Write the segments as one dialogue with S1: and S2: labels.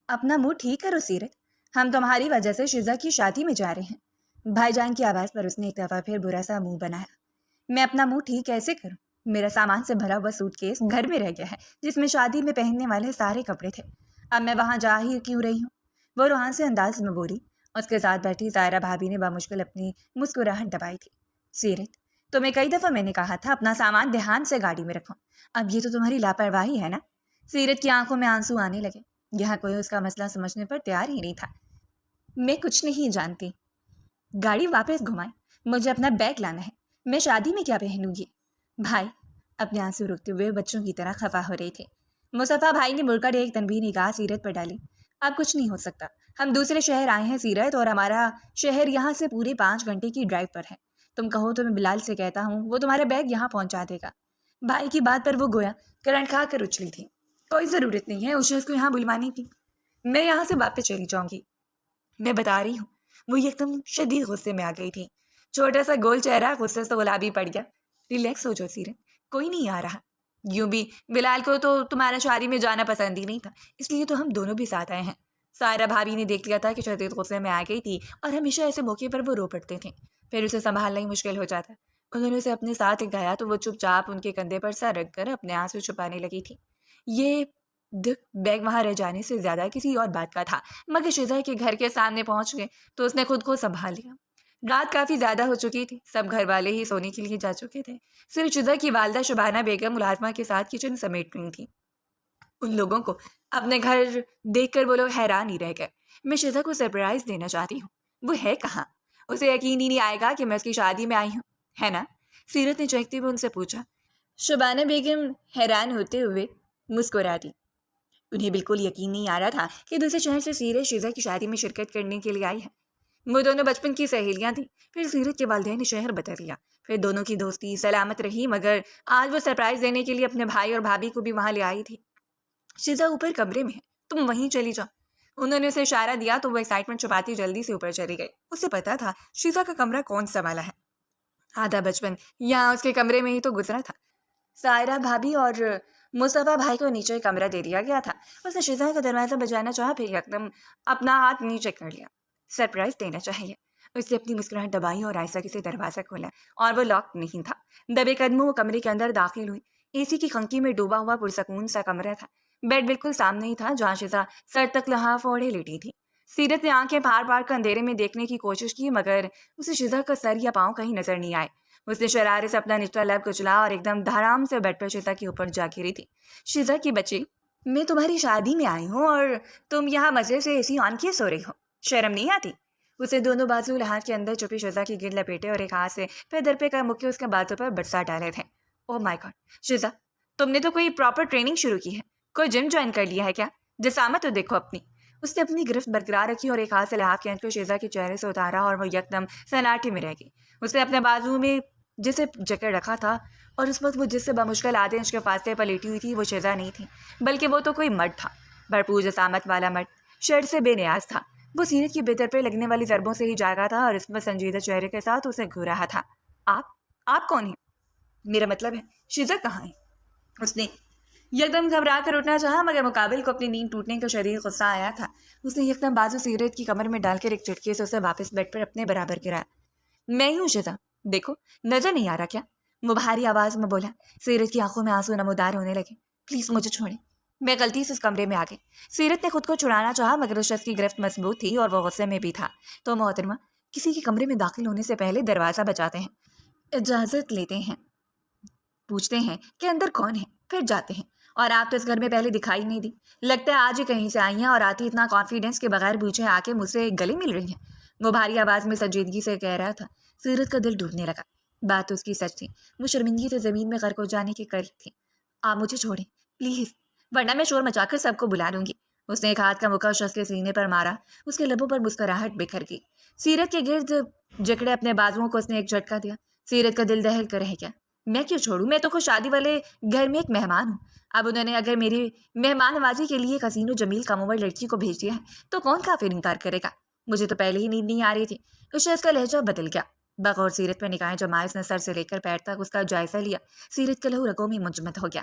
S1: اپنا منہ ٹھیک کرو سیرت، ہم تمہاری وجہ سے شزا کی شادی میں جا رہے ہیں۔ بھائی جان کی آواز پر اس نے ایک دفعہ پھر برا سا منہ بنایا۔ میں اپنا منہ ٹھیک کیسے کروں؟ میرا سامان سے بھرا ہوا سوٹ کیس گھر میں رہ گیا ہے جس میں شادی میں پہننے والے سارے کپڑے تھے۔ اب میں وہاں جا ہی کیوں رہی ہوں؟ وہ روحان سے انداز میں بولی۔ اس کے ساتھ بیٹھی زائرہ بھابھی نے بامشکل اپنی مسکراہٹ دبائی تھی۔ سیرت، تمہیں کئی دفعہ میں نے کہا تھا اپنا سامان دھیان سے گاڑی میں رکھو، اب یہ تو تمہاری لاپرواہی ہے نا؟ سیرت کی آنکھوں میں آنسو آنے لگے۔ یہاں کوئی اس کا مسئلہ سمجھنے پر تیار ہی نہیں تھا۔ میں کچھ نہیں جانتی، گاڑی واپس گھمائیں، مجھے اپنا بیگ لانا ہے، میں شادی میں کیا پہنوں گی؟ بھائی، اپنے آنسو روکتے ہوئے بچوں کی طرح خفا ہو رہے تھے۔ مصطفیٰ بھائی نے مڑ کر ایک تنبیہی نگاہ سیرت پر ڈالی۔ اب کچھ نہیں ہو سکتا، ہم دوسرے شہر آئے ہیں سیرت، اور ہمارا شہر یہاں سے پورے 5 گھنٹے کی ڈرائیو پر ہے۔ تم کہو تو میں بلال سے کہتا ہوں، وہ تمہارا بیگ یہاں پہنچا دے گا۔ بھائی کی بات پر وہ گویا کرنٹ کھا کر اچھلی تھی۔ کوئی ضرورت نہیں ہے اس شخص کو یہاں بلوانے کی، میں یہاں سے واپس چلی جاؤں گی، میں بتا رہی ہوں۔ وہ ایک دم شدید غصے میں آ گئی تھی۔ چھوٹا سا گول چہرہ غصے سے گلابی پڑ گیا۔ ریلیکس ہو جاؤ سیرت، کوئی نہیں آ رہا۔ یوں بھی بلال کو تو تمہارا شادی میں جانا پسند ہی نہیں تھا، اس لیے تو ہم دونوں بھی ساتھ آئے ہیں۔ سائرہ بھابھی نے دیکھ لیا تھا کہ شدید غصے میں آ گئی تھی، اور ہمیشہ ایسے موقع پر وہ رو پڑتے تھے، پھر اسے سنبھالنا ہی مشکل ہو جاتا۔ انہوں نے اسے اپنے ساتھ گایا تو وہ چپ چاپ ان کے کندھے پر سر رکھ کر اپنے آنسو چھپانے لگی تھی۔ یہ بیگ وہاں رہ جانے سے زیادہ کسی اور بات کا تھا، مگر شزا کے گھر کے سامنے پہنچ گئے تو اس نے خود کو سنبھال لیا۔ رات کافی زیادہ ہو چکی تھی، سب گھر والے ہی سونے کے لیے جا چکے تھے۔ صرف شزا کی والدہ شبانہ بیگم ملازمہ کے ساتھ کچن سمیٹ رہی تھی۔ ان لوگوں کو اپنے گھر دیکھ کر وہ لوگ حیران ہی رہ گئے۔ میں شزا کو سرپرائز دینا چاہتی ہوں، وہ ہے کہاں؟ اسے یقین ہی نہیں آئے گا کہ میں اس کی شادی میں آئی ہوں، ہے نا؟ سیرت نے چہکتے ہوئے ان سے پوچھا۔ شبانہ بیگم حیران ہوتے ہوئے مسکرا دی۔ انہیں بالکل یقین نہیں آ رہا تھا کہ دوسرے شہر سے سیرت شزا کی شادی میں شرکت کرنے کے لیے آئی ہے۔ وہ دونوں بچپن کی سہیلیاں تھیں، پھر سیرت کے والدین نے شہر بدل لیا، پھر دونوں کی دوستی سلامت رہی، مگر آج وہ سرپرائز دینے کے لیے اپنے بھائی اور بھابھی کو بھی وہاں لے آئی تھی۔ شزا اوپر کمرے میں ہے، تم وہیں چلی جاؤ۔ انہوں نے اسے اشارہ دیا تو وہ ایکسائٹمنٹ چھپاتی جلدی سے اوپر چلی گئی۔ اسے پتا تھا شزا کا کمرہ کون سا والا ہے، آدھا بچپن یہاں اس کے کمرے میں ہی تو گزرا تھا۔ سائرہ بھابھی اور مصطفیٰ بھائی کو نیچے کمرہ دے دیا گیا تھا۔ اس نے شزا کا دروازہ بجانا چاہا، پھر یکدم اپنا ہاتھ نیچے کر لیا۔ سرپرائز دینا چاہیے، اس نے اپنی مسکراہٹ دبائی اور آہستہ سے دروازہ کھولا، اور وہ لاک نہیں تھا۔ دبے قدموں وہ کمرے کے اندر داخل ہوئی۔ اے سی کی خنکی میں ڈوبا ہوا پرسکون سا کمرہ تھا۔ بیڈ بالکل سامنے ہی تھا جہاں شزا سر تک لحاف اوڑھے لیٹی تھی۔ سیرت نے آنکھیں پھاڑ پھاڑ کر اندھیرے میں دیکھنے کی کوشش کی، مگر اسے شزا کا سر یا پاؤں کہیں نظر نہیں آئے۔ اس نے شرارے سے اپنا نچلا لب کچلا اور ایک دم دھڑام سے بیڈ پر شزا کے اوپر جا گری تھی۔ شزا کی بچی، میں تمہاری شادی میں آئی ہوں اور تم یہاں مزے سے اسی آن کیے سو رہی ہو، شرم نہیں آتی؟ اسے دونوں بازو لحاف کے اندر چھپی شزا کی گرد لپیٹے اور ایک ہاتھ سے پھر در پہ کر مکے اس کے بازو پر برسا ڈالے تھے۔ او مائی گاڈ شزا، تم نے تو کوئی پراپر ٹریننگ شروع کی ہے، کوئی جم جوائن کر لیا ہے کیا؟ جسامت تو دیکھو اپنی۔ اس نے اپنی گرفت برقرار رکھی اور ایک ہاتھ سے لحاف کے اندر کو شزا کے چہرے سے اتارا، اور وہ یکدم سناٹے میں رہ گئی۔ اس نے اپنے بازو میں جسے جکڑ رکھا تھا، اور اس وقت وہ جس سے بمشکل آدھے انچ کے فاصلے پر لیٹی ہوئی تھی، وہ شزا نہیں تھی، بلکہ وہ تو کوئی مرد تھا، بھرپور جسامت والا مرد، شرط سے بے نیاز تھا۔ وہ سیرت کی بہتر پہ لگنے والی ضربوں سے ہی جاگا تھا، اور اس میں سنجیدہ چہرے کے ساتھ اسے گھور رہا تھا۔ آپ کون ہیں؟ میرا مطلب ہے شزا کہاں ہے؟ اس نے یکدم گھبرا کر اٹھنا چاہا، مگر مقابل کو اپنی نیند ٹوٹنے کا شدید غصہ آیا تھا۔ اس نے یکدم بازو سیرت کی کمر میں ڈال کر ایک چٹکے سے اسے واپس بیڈ پر اپنے برابر گرایا۔ میں ہوں شزا، دیکھو نظر نہیں آ رہا کیا؟ وہ بھاری آواز میں بولا۔ سیرت کی آنکھوں میں آنسو نمودار ہونے لگے۔ پلیز مجھے چھوڑیں، میں غلطی سے اس کمرے میں آ گئی۔ سیرت نے خود کو چھڑانا چاہا، مگر اس شخص کی گرفت مضبوط تھی اور وہ غصے میں بھی تھا۔ تو محترمہ، کسی کے کمرے میں داخل ہونے سے پہلے دروازہ بجاتے ہیں، اجازت لیتے ہیں، پوچھتے ہیں کہ اندر کون ہے، پھر جاتے ہیں، اور آپ تو اس گھر میں پہلے دکھائی نہیں دی، لگتا ہے آج ہی کہیں سے آئی ہیں، اور آتی اتنا کانفیڈنس کے بغیر پوچھے آ کے مجھ سے گلے مل رہی ہیں۔ وہ بھاری آواز میں سنجیدگی سے کہہ رہا تھا۔ سیرت کا دل ڈوبنے لگا، بات تو اس کی سچ تھی، وہ شرمندگی سے زمین میں غرق ہو جانے کے قریب تھی۔ آپ مجھے چھوڑیں پلیز، ورنہ میں شور مچا کر سب کو بلا لوں گی۔ اس نے ایک ہاتھ کا مکہ شخص کے سینے پر مارا، اس کے لبوں پر مسکراہٹ بکھر گئی۔ سیرت کے گرد جکڑے اپنے بازوؤں کو اس نے ایک جھٹکا دیا۔ سیرت کا دل دہل کر رہ گیا۔ میں کیوں چھوڑوں؟ میں تو خود شادی والے گھر میں ایک مہمان ہوں۔ اب انہوں نے اگر میری مہمان نوازی کے لیے ایک حسین و جمیل کم عمر لڑکی کو بھیج دیا ہے تو کون کافر انکار کرے گا؟ مجھے تو پہلے ہی نیند نہیں آ رہی تھی۔ اس شخص کا لہجہ بدل گیا۔ بغور سیرت پر نگاہیں جمائے اس نے سر سے لے کر پیر تک اس کا جائزہ لیا۔ سیرت کا لہو رگوں میں منجمد ہو گیا۔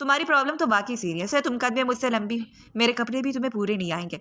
S1: تمہاری پرابلم تو واقعی سیریس ہے، تم قد میں مجھ سے لمبی ہو، میرے کپڑے بھی تمہیں پورے نہیں آئیں گے۔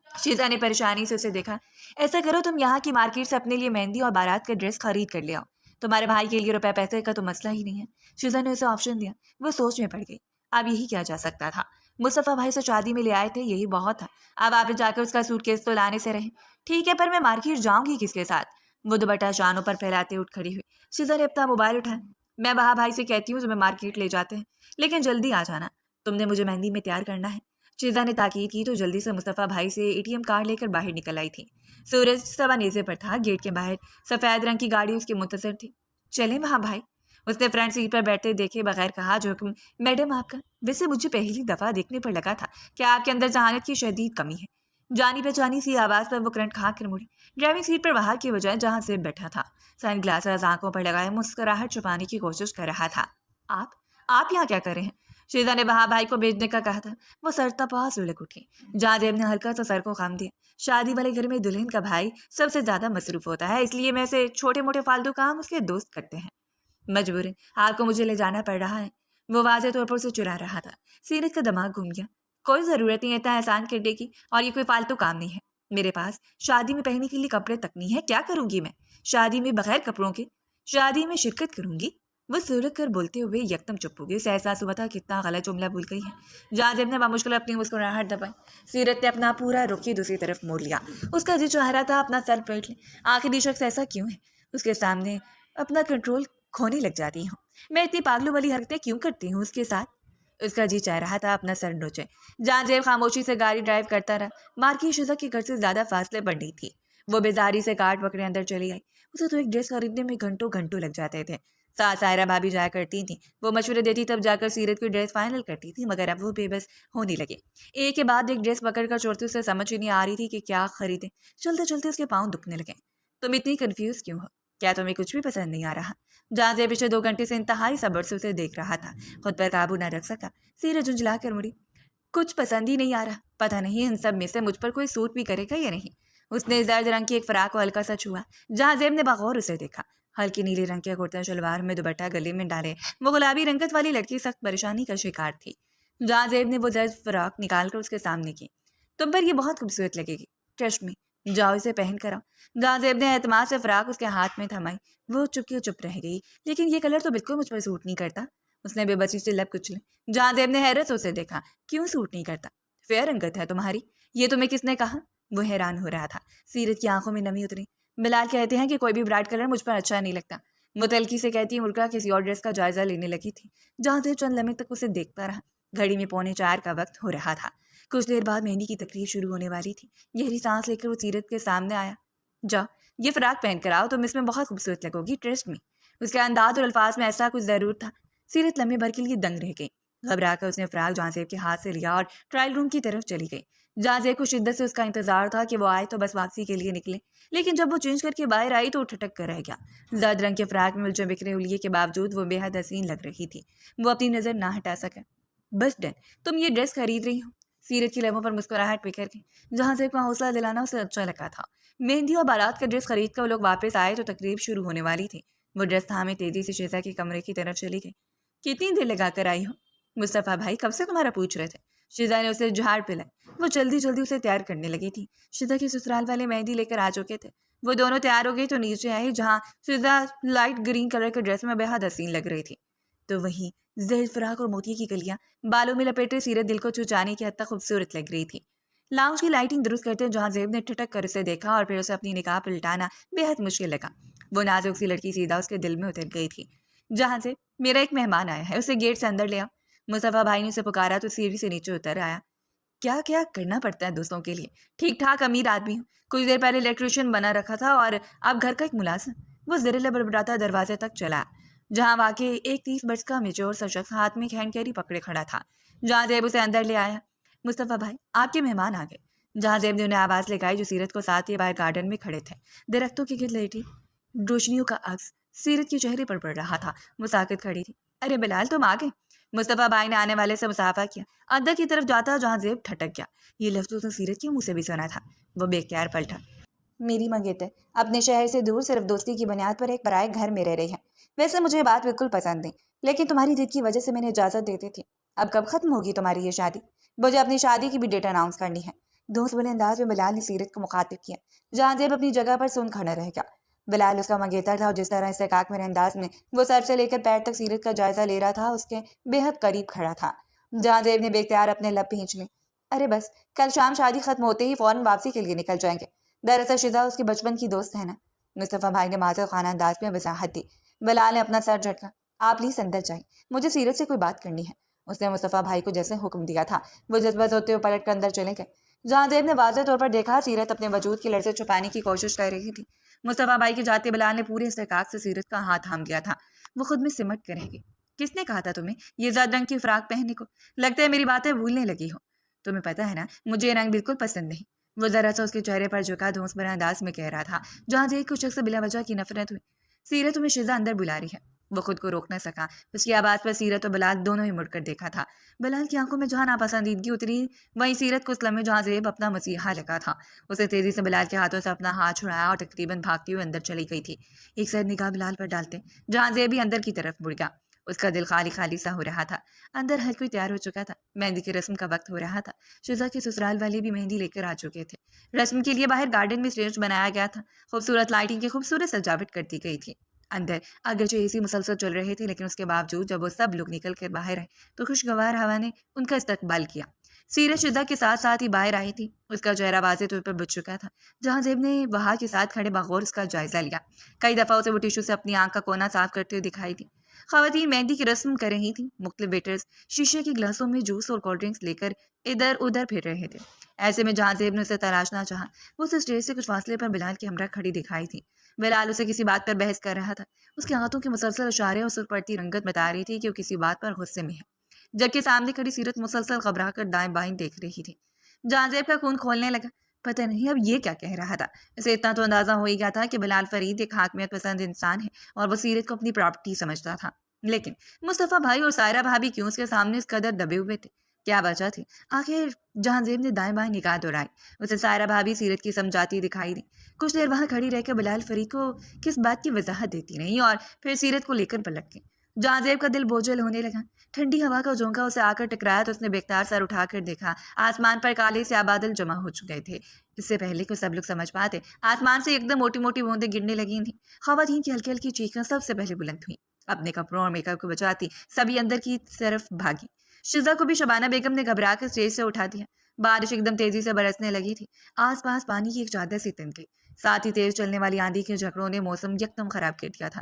S1: شیزا نے پریشانی سے اسے دیکھا۔ ایسا کرو تم یہاں کی مارکیٹ سے اپنے لیے مہندی اور بارات کا ڈریس خرید کر لے آؤ، تمہارے بھائی کے لیے روپے پیسے کا تو مسئلہ ہی نہیں ہے۔ شیزا نے اسے آپشن دیا۔ وہ سوچ میں پڑ گئی، اب یہی کیا جا سکتا تھا؟ مصطفیٰ بھائی سے شادی میں لے آئے تھے، یہی بہت تھا۔ اب آپ جا کر اس کا سوٹ کیس تو لانے سے رہے۔ ٹھیک ہے، پر میں مارکیٹ جاؤں گی کس کے ساتھ؟ وہ دوپٹہ شانوں پر پھیلاتے اٹھ کھڑی ہوئی۔ شیزا نے اپنا موبائل اٹھایا۔ میں وہاں بھائی سے کہتی ہوں تمہیں مارکیٹ لے جاتے ہیں، لیکن جلدی آ جانا، تم نے مجھے مہندی میں تیار کرنا ہے۔ شیزا نے تاکید کی تو جلدی سے مصطفیٰ بھائی سے ATM کارڈ لے کر باہر نکل آئی تھی۔ سورج سوا نیزے پر تھا، گیٹ کے باہر سفید رنگ کی گاڑی اس کی منتظر تھی۔ چلیں وہاں بھائی؟ اس نے فرنٹ سیٹ پر بیٹھتے دیکھے بغیر کہا۔ جو حکم میڈم آپ کا؟ ویسے مجھے پہلی دفعہ دیکھنے پر لگا تھا کہ آپ کے اندر ذہانت کی شدید کمی ہے۔ جانی پہچانی سی آواز پر وہ کرنٹ کھا کر مڑی۔ ڈرائیونگ سیٹ پر وہاں کی بجائے جہاں سے بیٹھا تھا، سن گلاسز آنکھوں پر لگائے مسکراہٹ چھپانے کی کوشش کر رہا تھا۔ آپ یہاں کیا کر رہے ہیں؟ شیزا نے وہاں بھائی کو بھیجنے کا کہا تھا۔ وہ سر تپا سلک اٹھی۔ جہاں دیو نے ہلکا سا سر کو خم دیا۔ شادی والے گھر میں دلہن کا بھائی سب سے زیادہ مصروف ہوتا ہے، اس لیے میں سے چھوٹے موٹے فالتو کام اس کے دوست کرتے ہیں۔ مجبور ہے آپ کو مجھے لے جانا پڑ رہا ہے، وہ واضح طور پر اسے چلا رہا تھا۔ سیرت کا دماغ گھوم گیا۔ کوئی ضرورت نہیں اتنا احسان کرنے کی، اور یہ کوئی فالتو کام نہیں ہے۔ میرے پاس شادی میں پہننے کے لیے کپڑے تک نہیں ہے، کیا کروں گی میں شادی میں بغیر کپڑوں کے؟ شادی میں شرکت کروں گی؟ وہ سرک کر بولتے ہوئے یکدم چپ ہو گئی۔ اسے احساس ہوا تھا کتنا غلط جملہ بھول گئی ہے۔ جہاں نے بامشکل اپنی مسکراہٹ دبائی۔ سیرت نے اپنا پورا رخ ہی دوسری طرف موڑ لیا۔ اس کا جی چاہ رہا تھا اپنا سر پلٹ لے۔ آخری شخص ایسا کیوں ہے؟ اس کے سامنے اپنا کنٹرول کھونے لگ جاتی ہوں۔ میں اتنی پاگلوں والی حرکتیں کیوں کرتی ہوں اس کے ساتھ؟ اس کا جی چاہ رہا تھا اپنا سر نوچے۔ جہاں زیب خاموشی سے گاڑی ڈرائیو کرتا رہا۔ مارکیٹ شیزا کے گھر سے زیادہ فاصلے پر نہیں تھی۔ وہ بیزاری سے کارڈ پکڑے اندر چلی آئی۔ اسے تو ایک ڈریس خریدنے میں گھنٹوں گھنٹوں لگ جاتے تھے۔ ساتھ سائرہ بھابھی جایا کرتی تھیں، وہ مشورے دیتی تب جا کر سیرت کی ڈریس فائنل کرتی تھی، مگر اب وہ بے بس ہونے لگے۔ ایک کے بعد ایک ڈریس پکڑ کر چھوڑتے اسے سمجھ ہی نہیں آ رہی تھی کہ کیا خریدے۔ چلتے چلتے اس کے پاؤں دکھنے لگے۔ تم اتنی کنفیوز کیوں ہو؟ کیا تمہیں کچھ بھی پسند نہیں آ رہا؟ جہاں سے پچھلے 2 گھنٹے سے انتہائی صبر سے اسے دیکھ رہا تھا، خود پر قابو نہ رکھ سکا۔ سیرت جھنجھلا کر مڑی۔ کچھ پسند ہی نہیں آ رہا؟ پتہ نہیں ان سب میں سے مجھ پر کوئی سوٹ بھی کرے گا یا نہیں۔ اس نے زرد رنگ کی ایک فراق کو ہلکا سا چھوا۔ جہاں زیب نے بغور اسے دیکھا۔ ہلکی نیلی رنگ کے کرتا شلوار میں دوپٹہ گلے میں ڈالے وہ گلابی رنگت والی لڑکی سخت پریشانی کا شکار تھی۔ جہاں زیب نے وہ زرد فراق نکال کر اس کے سامنے کی۔ تم پر یہ بہت خوبصورت لگے گی، ٹرسٹ میں، جاؤ اسے پہن کر آؤ۔ جہاں زیب نے اعتماد سے فراق اس کے ہاتھ میں تھمائی۔ وہ چپ رہ گئی۔ لیکن یہ کلر تو بالکل مجھ پر سوٹ نہیں کرتا۔ اس نے بے بسی سے لب کچلے۔ جہاں زیب نے حیرت سے اسے دیکھا۔ کیوں سوٹ نہیں کرتا؟ فیئر رنگت ہے تمہاری۔ یہ تمہیں کس نے کہا؟ وہ حیران ہو رہا تھا۔ سیرت کی آنکھوں میں نمی اتری۔ بلال کہتے ہیں کہ کوئی بھی برائٹ کلر مجھ پر اچھا نہیں لگتا۔ وہ تلخی سے کہتی ملکہ کسی اور ڈریس کا جائزہ لینے لگی تھی۔ جہاں سے چند لمحے تک اسے دیکھتا رہا۔ گھڑی میں 3:45 کا وقت ہو رہا تھا۔ کچھ دیر بعد مہندی کی تقریب شروع ہونے والی تھی۔ گہری سانس لے کر وہ سیرت کے سامنے آیا۔ جاؤ یہ فراق پہن کر آؤ، تم اس میں بہت خوبصورت لگو گی، ٹرسٹ میں۔ اس کے انداز اور الفاظ میں ایسا کچھ ضرور تھا۔ سیرت لمحے بھر کے لیے دنگ رہ گئی۔ گھبرا کر اس نے فراق جہاں زیب کے ہاتھ سے لیا اور ٹرائل روم کی طرف چلی گئی۔ جہاں زیب کو شدت سے اس کا انتظار تھا کہ وہ آئے تو بس واپسی کے لیے نکلے، لیکن جب وہ چینج کر کے باہر آئی تو وہ ٹھٹک کر رہ گیا۔ زرد رنگ کے فراق میں ملچے بکھرے ہولیے کے باوجود وہ بے حد حسین لگ رہی تھی۔ وہ اپنی نظر نہ ہٹا سکا۔ بس ڈن، تم یہ ڈریس خرید رہی ہو؟ سیرت کی لبوں پر مسکراہٹ بکھر گئی۔ جہاں زیب کو حوصلہ دلانا اسے اچھا لگا تھا۔ مہندی اور بارات کا ڈریس خرید کر وہ لوگ واپس آئے تو تقریب شروع ہونے والی تھی۔ وہ ڈریس تھامے تیزی سے شیزا کے کمرے کی طرف چلی گئی۔ کتنی دیر لگا کر آئی ہو؟ مصطفیٰ بھائی کب سے تمہارا پوچھ رہے تھے۔ شیزا نے اسے جھاڑ پلائی۔ وہ جلدی اسے تیار کرنے لگی تھی۔ شیزا کے سسرال والے مہندی لے کر آ چکے تھے۔ وہ دونوں تیار ہو گئی تو نیچے آئی، جہاں شیزا لائٹ گرین کلر کے ڈریس میں بے حد حسین لگ رہی تھی، تو وہیں زرد فراق اور موتی کی کلیاں بالوں میں لپیٹے سیرت دل کو چھو جانے کی حد تک خوبصورت لگ رہی تھی۔ لاؤنج کی لائٹنگ درست کرتے جہاں زیب نے ٹھٹک کر اسے دیکھا اور پھر اسے اپنی نگاہ پلٹانا بے حد مشکل لگا۔ وہ نازک سی لڑکی سیدھا اس کے دل میں اتر گئی تھی۔ جہاں سے میرا ایک مہمان آیا ہے، اسے گیٹ سے اندر لے آؤ۔ مصطفیٰ بھائی نے اسے پکارا تو سیڑھی سے نیچے اتر آیا۔ کیا کیا کرنا پڑتا ہے دوستوں کے لیے، ٹھیک ٹھاک امیر آدمی ہوں، کچھ دیر پہلے الیکٹریشین بنا رکھا تھا اور اب گھر کا ایک ملازم۔ وہ زرے بڑبڑاتا دروازے تک چلا، جہاں واقعی ایک 30 برس کا میچور سا شخص ہاتھ میں ہینڈ کیری پکڑے کھڑا تھا۔ جہاں زیب اسے اندر لے آیا۔ مصطفیٰ بھائی آپ کے مہمان آ گئے۔ جہاں زیب نے انہیں آواز لگائی جو سیرت کو ساتھ ہی باہر گارڈن میں کھڑے تھے۔ درختوں کے گرد لیٹی روشنیوں کا عکس سیرت کے چہرے پر پڑ رہا تھا۔ وہ ساکت کھڑی تھی۔ ارے بلال تم آ گئے۔ مصطفیٰ بھائی نے آنے والے سے مسافہ کیا۔ اندر کی طرف جاتا جہاں زیب ٹھٹک گیا۔ یہ لفظ اس نے سیرت کے منہ سے بھی سنا تھا۔ وہ بے اختیار پلٹا۔ میری منگیت اپنے شہر سے دور صرف دوستی کی بنیاد پر ایک پرائے گھر میں رہ رہی ہے۔ ویسے مجھے یہ بات بالکل پسند نہیں، لیکن تمہاری ضد کی وجہ سے میں نے اجازت دیتی تھی۔ اب کب ختم ہوگی تمہاری یہ شادی؟ مجھے اپنی شادی کی بھی ڈیٹ اناؤنس کرنی ہے۔ دوست بنے انداز میں بلال نے سیرت کو مخاطب کیا۔ جہاں زیب اپنی جگہ پر سن کھڑا رہ گیا۔ بلال اس کا منگیتر تھا اور جس طرح استحقاق میں انداز میں وہ سر سے لے کر پیر تک سیرت کا جائزہ لے رہا تھا، اس کے بے حد قریب کھڑا تھا۔ جہاں زیب نے بے اختیار اپنے لب بھینچ لی۔ ارے بس، کل شام شادی ختم ہوتے ہی فوراً واپسی کے لیے نکل جائیں گے۔ دراصل شزا اس کی بچپن کی دوست ہے نا، مصطفیٰ بھائی نے معذر خانہ انداز میں وضاحت دی۔ بلال نے اپنا سر جھٹکا۔ آپ پلیز اندر جائیں، مجھے سیرت سے کوئی بات کرنی ہے۔ اس نے مصطفیٰ بھائی کو جیسے حکم دیا تھا، وہ جذبات ہوتے ہوئے پلٹ کر اندر چلے گئے۔ جہاں زیب نے واضح طور پر دیکھا سیرت اپنے وجود کی لرزیں چھپانے کی کوشش کر رہی تھی۔ مصطفیٰ بھائی کے جاتے بلال نے پورے استحقاق سے سیرت کا ہاتھ تھام لیا تھا۔ وہ خود میں سمٹ کر رہ گئی۔ کس نے کہا تھا تمہیں یہ زرد رنگ کی فراق پہننے کو؟ لگتا ہے میری باتیں بھولنے لگی ہو۔ تمہیں پتا ہے نا مجھے یہ رنگ بالکل پسند نہیں۔ وہ ذرا سا اس کے چہرے پر جھکا دھونس بھرا انداز میں کہہ رہا تھا۔ جہاں زیب کو شخص سے بلا وجہ کی نفرت ہوئی۔ سیرت تمہیں شزا اندر بلا رہی ہے۔ وہ خود کو روک نہ سکا۔ اس کی آواز پر سیرت اور بلال دونوں ہی مڑ کر دیکھا تھا۔ بلال کی آنکھوں میں جہاں ناپسندیدگی اتری، وہیں سیرت کو اس لمحے جہاں زیب اپنا مسیحا لگا تھا۔ اسے تیزی سے بلال کے ہاتھوں سے اپنا ہاتھ چھڑایا اور تقریباً بھاگتی ہوئے اندر چلی گئی تھی۔ ایک سر نگاہ بلال پر ڈالتے جہاں زیب بھی اندر کی طرف مڑ گیا۔ اس کا دل خالی خالی سا ہو رہا تھا۔ اندر ہر کوئی تیار ہو چکا تھا۔ مہندی کی رسم کا وقت ہو رہا تھا۔ شزا کے سسرال والے بھی مہندی لے کر آ چکے تھے۔ رسم کے لیے باہر گارڈن میں اسٹیج بنایا گیا تھا۔ خوبصورت لائٹنگ کی خوبصورت سجاوٹ کر دی گئی تھی۔ اندر اگرچہ اے سی مسلسل چل رہے تھے، لیکن اس کے باوجود جب وہ سب لوگ نکل کر باہر آئے تو خوشگوار ہوا نے ان کا استقبال کیا۔ سیرت شزا کے ساتھ ساتھ ہی باہر آئی تھی۔ اس کا چہرہ واضح طور پر بجھ چکا تھا۔ جہاں زیب نے وہاں کے ساتھ کھڑے بغور اس کا جائزہ لیا۔ کئی دفعہ اسے وہ ٹیشو سے اپنی آنکھ کا کونا صاف کرتے ہوئے دکھائی دی۔ خواتین مہندی کی رسم کر رہی تھیں۔ مختلف ویٹرز شیشے کے گلاسوں میں جوس اور کولڈ ڈرنکس لے کر ادھر ادھر پھر رہے تھے۔ ایسے میں جہاں زیب نے اسے تلاشنا چاہا، وہ اسے اسٹیج سے کچھ فاصلے پر بلال کی ہمراہ کھڑی دکھائی تھی۔ بلال اسے کسی بات پر بحث کر رہا تھا۔ اس کے ہاتھوں کے مسلسل اشارے اور سر پڑتی رنگت بتا رہی تھی کہ وہ کسی بات پر غصے میں ہے، جبکہ سامنے کھڑی سیرت مسلسل گھبرا کر دائیں بائیں دیکھ رہی تھی۔ جہاں زیب کا خون کھولنے لگا۔ پتہ نہیں اب یہ کیا کہہ رہا تھا۔ اسے اتنا تو اندازہ ہو ہی گیا تھا کہ بلال فرید ایک حاکمیت پسند انسان ہے اور وہ سیرت کو اپنی پراپرٹی سمجھتا تھا۔ لیکن مصطفیٰ بھائی اور سائرہ بھابھی کیوں اس کے سامنے اس قدر دبے ہوئے تھے؟ کیا وجہ تھی؟ آخر جہاں زیب نے دائیں بائیں نگاہ دوڑائی۔ اسے سائرہ بھابھی سیرت کی سمجھاتی دکھائی دی۔ کچھ دیر وہاں کھڑی رہ کے بلال فرید کو کس بات کی وضاحت دیتی رہی اور پھر سیرت کو لے کر پلٹ گئی۔ جہاں زیب کا دل بوجھل ہونے لگا۔ ٹھنڈی ہوا کا جھونکا اسے آ کر ٹکرایا تو اس نے بے اختیار سر اٹھا کر دیکھا۔ آسمان پر کالے سے بادل جمع ہو چکے تھے۔ اس سے پہلے کہ سب لوگ سمجھ پاتے، آسمان سے ایک دم موٹی موٹی بوندیں گرنے لگی تھیں۔ خواتین کی ہلکی ہلکی چیخیں سب سے پہلے بلند ہوئیں۔ اپنے کپڑوں اور میک اپ کو بچاتی سبھی اندر کی طرف بھاگی۔ شزا کو بھی شبانہ بیگم نے گھبرا کر اسٹیج سے اٹھا دیا۔ بارش ایک دم تیزی سے برسنے لگی تھی۔ آس پاس پانی کی ایک چادر سی تن گئی۔ ساتھ ہی تیز چلنے والی آندھی کے جھکڑوں نے موسم یکدم خراب کر دیا تھا۔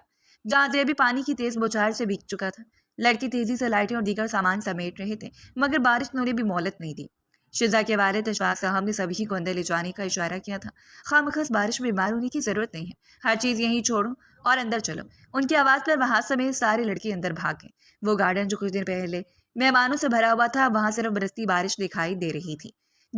S1: جہاں زیب بھی پانی کی تیز بوچھار سے بھیگ چکا تھا۔ لڑکی تیزی سے لائٹیں اور دیگر سامان سمیٹ رہے تھے، مگر بارش نے بھی مہلت نہیں دی۔ شزا کے والد اشفاق صاحب نے سبھی کو اندر لے جانے کا اشارہ کیا تھا۔ خامخص بارش میں بیمار ہونے کی ضرورت نہیں ہے، ہر چیز یہیں چھوڑو اور اندر چلو۔ ان کی آواز پر وہاں سمیت سارے لڑکے اندر بھاگ گئے۔ وہ گارڈن جو کچھ دن پہلے مہمانوں سے بھرا ہوا تھا، وہاں صرف برستی بارش دکھائی دے رہی تھی۔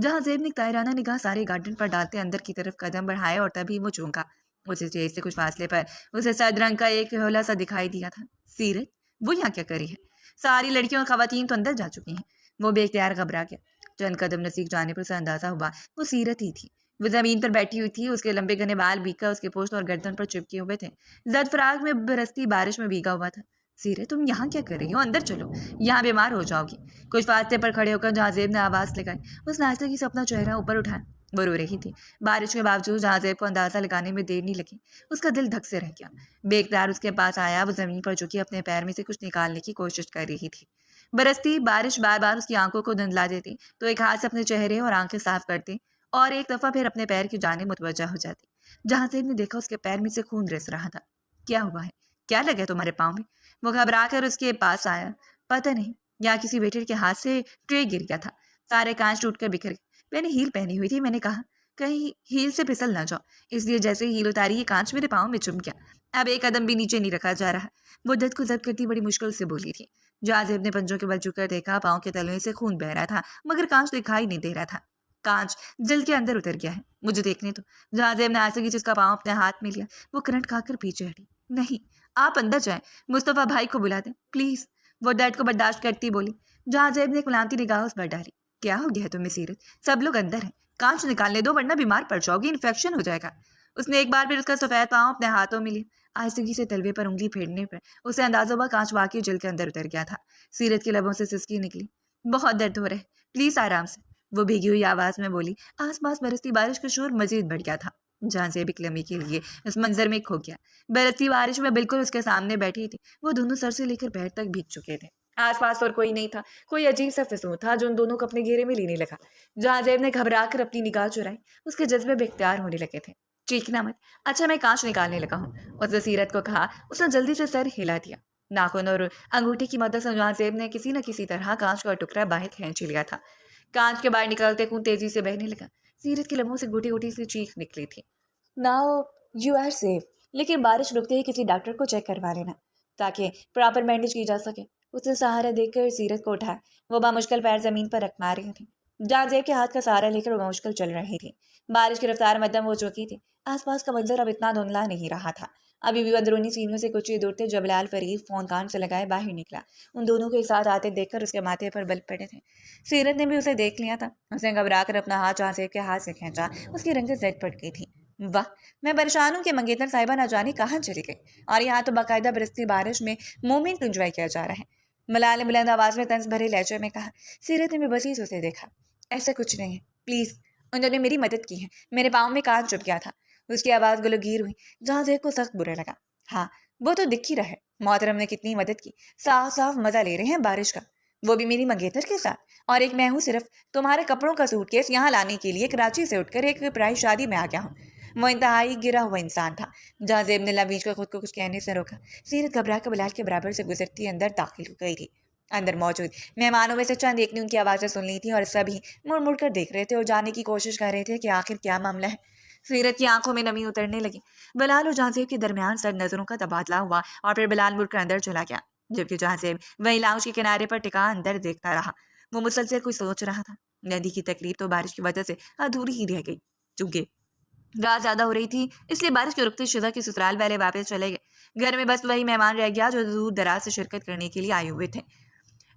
S1: جہاں زیب نے طائرانہ نگاہ سارے گارڈن پر ڈالتے اندر کی طرف قدم بڑھائے اور تبھی وہ چونکا۔ اسے اسٹیج سے کچھ فاصلے پر اسے سرد رنگ کا ایک ہولہ سا دکھائی دیا تھا۔ سیرت، وہ یہاں کیا کری ہے؟ ساری لڑکیوں اور خواتین تو اندر جا چکی ہیں۔ وہ بے اختیار گھبرا گیا۔ چند قدم نزدیک جانے پر اسے اندازہ ہوا وہ سیرت ہی تھی۔ وہ زمین پر بیٹھی ہوئی تھی۔ اس کے لمبے گھنے بال بھیگ کر اس کے پوشت اور گردن پر چپکے ہوئے تھے۔ زرد فراق میں برستی بارش میں بھیگا ہوا تھا۔ سیرت، تم یہاں کیا کر رہی ہو؟ اندر چلو، یہاں بیمار ہو جاؤ گی۔ کچھ فاصلے پر کھڑے ہو کر جہاں زیب نے آواز لگائی۔ اس نے آہستگی سے اپنا چہرہ اوپر اٹھایا۔ وہ رو رہی تھی۔ بارش کے باوجود جہاں زیب کو اندازہ لگانے میں دیر نہیں لگی۔ اس کا دل دھک سے رہ گیا۔ بے اختیار اس کے پاس آیا۔ وہ زمین پر جھکی اپنے پیر میں سے کچھ نکالنے کی کوشش کر رہی تھی۔ برستی بارش بار بار اس کی آنکھوں کو دھندلا دیتی، تو ایک ہاتھ سے اپنے چہرے اور آنکھیں صاف کرتی اور ایک دفعہ پھر اپنے پیر کی جانب متوجہ ہو جاتی۔ جہاں زیب نے دیکھا اس کے پیر میں سے خون رس رہا تھا۔ کیا ہوا ہے؟ کیا لگا تمہارے پاؤں میں؟ وہ گھبرا کر اس کے پاس آیا۔ پتہ نہیں، یا کسی ویٹر کے ہاتھ سے ٹرے گر گیا تھا۔ سارے کانچ ٹوٹ کر بکھر گئے۔ میں نے ہیل پہنی ہوئی تھی، میں نے کہا کہیں ہیل سے پھسل نہ جاؤ، اس لیے جیسے ہیل اتاری یہ کانچ میرے پاؤں میں چم گیا۔ اب ایک قدم بھی نیچے نہیں رکھا جا رہا۔ وہ درد کو ضبط کرتی بڑی مشکل سے بولی تھی۔ جہاں زیب نے پنجوں کے بل جھک کر دیکھا، پاؤں کے تلویں سے خون بہ رہا تھا، مگر کانچ دکھائی نہیں دے رہا تھا۔ کانچ جلد کے اندر اتر گیا ہے، مجھے دیکھنے تو۔ جہاں زیب نے آہستگی سے اس کا پاؤں اپنے ہاتھ میں لیا۔ وہ کرنٹ کھا کر پیچھے ہٹی۔ نہیں، آپ اندر جائیں، مصطفیٰ بھائی کو بلا دیں پلیز، وہ درد کو برداشت کرتی بولی۔ جہاں زیب نے ایک ملامتی نگاہ اس پر ڈالی۔ کیا ہو گیا ہے تمہیں سیرت؟ سب لوگ اندر ہیں، کانچ نکالنے دو ورنہ بیمار پڑ جاؤ گی، انفیکشن ہو جائے گا۔ اس نے ایک بار پھر اس کا سفید پاؤں اپنے ہاتھوں میں لیا. آہستگی سے تلوے پر انگلی پھیرنے پر اسے اندازہ ہوا کانچ واقعی جل کے اندر اتر گیا تھا. سیرت کے لبوں سے سسکی نکلی. بہت درد ہو رہا ہے, پلیز آرام سے, وہ بھیگی ہوئی آواز میں بولی. آس پاس برستی بارش کا شور مزید بڑھ گیا تھا. جہاں سے ایک لمحے کے لیے اس منظر میں کھو گیا. برستی بارش میں بالکل اس کے سامنے بیٹھی تھی. وہ دونوں سر سے لے کر پیر تک بھیگ چکے تھے. آس پاس اور کوئی نہیں تھا. کوئی عجیب سا فسون تھا جو ان دونوں کو اپنے گھیرے میں لینے لگا. جہاں زیب نے گھبرا کر اپنی نگاہ چرائی. اس کے جذبے بے اختیار ہونے لگے تھے. چیخنا مت, اچھا میں کانچ نکالنے لگا ہوں, اس نے سیرت کو کہا. اس نے جلدی سے سر ہلا دیا. ناخن اور انگوٹھی کی مدد سے جہاں زیب نے کسی نہ کسی طرح کانچ کا ٹکڑا باہر کھینچ لیا تھا. کانچ کے باہر نکلتے خون تیزی سے بہنے لگا. سیرت کے لبوں سے گھٹی گھٹی سی چیخ نکلی تھی. ناؤ یو آر سیف, لیکن بارش رکتے ہی کسی ڈاکٹر کو چیک کروا لینا تاکہ پراپر بینڈیج کی جا سکے. اس نے سہارا دے کر سیرت کو اٹھایا. وہ بامشکل پیر زمین پر رکھ مار رہی تھی. جہاں زیب کے ہاتھ کا سہارا لے کر وہ بامشکل چل رہی تھی. بارش کی رفتار مدھم ہو چکی تھی. آس پاس کا منظر اب اتنا دھندلا نہیں رہا تھا. ابھی بھی اندرونی سینوں سے کچھ ہی دور تھے جب بلال فرید فون کان سے لگائے باہر نکلا. ان دونوں کو ایک ساتھ آتے دیکھ کر اس کے ماتھے پر بل پڑے تھے. سیرت نے بھی اسے دیکھ لیا تھا. اس نے گھبرا کر اپنا ہاتھ جہاں زیب کے ہاتھ سے کھینچا. اس کی رنگت زیب پڑ گئی تھی. واہ, میں پریشان ہوں کہ منگیتر صاحبہ نہ جانے کہاں چلی گئی, اور یہاں تو باقاعدہ برستی بارش میں مومنٹ انجوائے کیا جا رہا ہے. ملال نے بلند آواز میں طنز بھرے لہجے میں کہا. سیرت نے بھی بسی اسے دیکھا. ایسا کچھ نہیں ہے, پلیز, انہوں نے میری مدد کی ہے. میرے پاؤں میں کانچ چپ گیا تھا. اس کی آواز گلوگیر ہوئی. جہاں زیب کو سخت برا لگا. ہاں, وہ تو دکھ ہی رہا ہے. محترم نے کتنی مدد کی. صاف صاف مزہ لے رہے ہیں بارش کا, وہ بھی میری منگیتر کے ساتھ. اور ایک میں ہوں صرف تمہارے کپڑوں کا سوٹ کیس یہاں لانے کے لیے کراچی سے اٹھ کر ایک پرائی شادی میں آ گیا ہوں. وہ انتہائی گرا ہوا انسان تھا. جہاں زیب نے لبیچ کر خود کو کچھ کہنے سے روکا. سیرت گھبرا کر بلال کے برابر سے گزرتی اندر داخل ہو گئی تھی. اندر موجود مہمانوں میں سے چند ایک نے ان کی آوازیں سن لی تھی اور سبھی مڑ مڑ کر دیکھ رہے تھے اور جاننے کی کوشش کر رہے تھے کہ آخر کیا معاملہ ہے. سیرت کی آنکھوں میں نمی اترنے لگی. بلال اور جہاں زیب کے درمیان سر نظروں کا تبادلہ ہوا اور پھر بلال مڑ کر اندر چلا گیا, جبکہ جہاں زیب وہی لاؤنج کے کنارے پر ٹکا اندر دیکھتا رہا. وہ مسلسل کچھ سوچ رہا تھا. ندی کی تقریب تو بارش کی وجہ سے ادھوری ہی رہ گئی. چونکہ رات زیادہ ہو رہی تھی اس لیے بارش کے رکتے شزا کے سسرال والے واپس چلے گئے. گھر میں بس وہی مہمان رہ گیا جو دور دراز سے شرکت کرنے کے لیے آئے ہوئے تھے.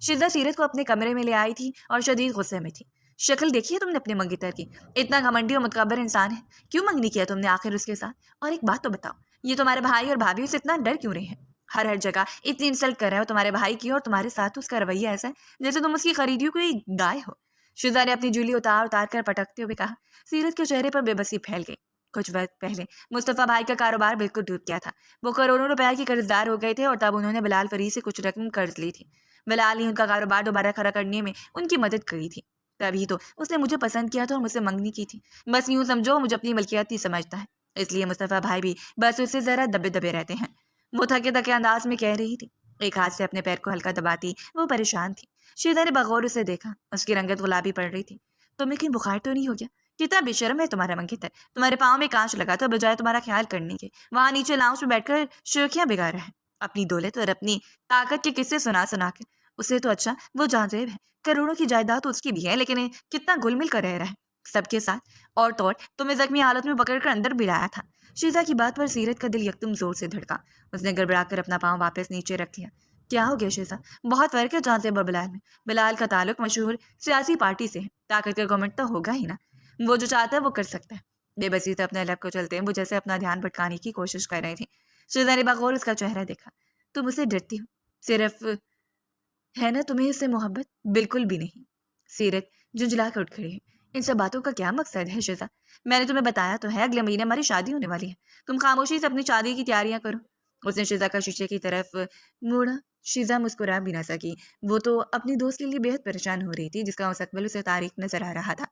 S1: شزا سیرت کو اپنے کمرے میں لے آئی تھی اور شدید غصے میں تھی. شکل دیکھی ہے تم نے اپنے منگیتر کی, اتنا گھمنڈی اور متکبر انسان ہے. کیوں منگنی کیا تم نے آخر اس کے ساتھ؟ اور ایک بات تو بتاؤ, یہ تمہارے بھائی اور بھابھی سے اتنا ڈر کیوں رہے ہیں؟ ہر جگہ اتنی انسلٹ کر رہے ہو تمہارے بھائی کی, اور تمہارے ساتھ اس کا رویہ ایسا ہے جیسے تم اس کی خریدی کوئی گائے ہو. شزا نے اپنی جولی اتار کر پٹکتے ہوئے کہا. سیرت کے چہرے پر بے بسی پھیل گئی. کچھ وقت پہلے مصطفیٰ بھائی کا کاروبار بالکل ڈوب گیا تھا. وہ کروڑوں روپے کی قرض دار ہو گئے تھے اور تب انہوں نے بلال فرید سے کچھ رقم قرض لی تھی. بلال ہی ان کا کاروبار دوبارہ کھڑا کرنے میں ان کی مدد کری تھی. تبھی تو اس نے مجھے پسند کیا تھا اور مجھ سے منگنی کی تھی. بس یوں سمجھو مجھے اپنی ملکیت ہی سمجھتا ہے, اس لیے مصطفیٰ بھائی بھی بس اس سے ذرا دبے دبے رہتے ہیں. وہ تھکے تھکے انداز میں کہہ رہی تھی. ایک ہاتھ سے اپنے پیر کو ہلکا دباتی وہ پریشان تھی. شیدا نے بغور اسے دیکھا. اس کی رنگت گلابی پڑ رہی تھی. تمہیں کہیں بخار تو نہیں ہو گیا؟ کتنا بے شرم ہے تمہارا منگیتر. تمہارے پاؤں میں کانچ لگا تو بجائے تمہارا خیال کرنے کے وہاں نیچے لاؤنج میں بیٹھ کر شوخیاں بگاڑ رہا ہے. اپنی دولت اور اپنی طاقت کے قصے سنا کے. اسے تو اچھا وہ جہاں زیب ہے, کروڑوں کی جائیداد تو اس کی بھی ہے, لیکن کتنا گل مل کر رہ رہا ہے سب کے ساتھ. اور تو اور تمہیں زخمی حالت میں پکڑ کر اندر بھی لایا تھا. شیزا کی بات پر سیرت کا دل یکدم زور سے دھڑکا. اس نے گڑبڑا کر اپنا پاؤں واپس نیچے رکھ دیا. کیا ہو گیا شیزا؟ بہت فرق ہے جہاں زیب اور بلال میں. بلال کا تعلق مشہور سیاسی پارٹی سے ہے. طاقت کا گورنمنٹ تو ہوگا ہی نا. وہ جو چاہتا ہے وہ کر سکتا ہے. بے بسی سے اپنے لب کو چلتے ہیں وہ جیسے اپنا دھیان بھٹکانے کی کوشش کر رہی تھی. شیزا نے بغور اس کا چہرہ دیکھا. تم اسے ڈرتی ہو صرف, ہے نا تمہیں اس سے محبت؟ بالکل بھی نہیں. سیرت جھنجھلا کر اٹھ کھڑی ہے. ان سب باتوں کا کیا مقصد ہے شیزا؟ میں نے تمہیں بتایا تو ہے اگلے مہینے ہماری شادی ہونے والی ہے. تم خاموشی سے اپنی شادی کی تیاریاں کرو. اس نے شیزا کا شیشے کی طرف موڑا. شیزا مسکرا بھی نہ سکی. وہ تو اپنی دوست کے لیے بے حد پریشان ہو رہی تھی جس کا مستقبل اسے تاریخ نظر آ رہا تھا.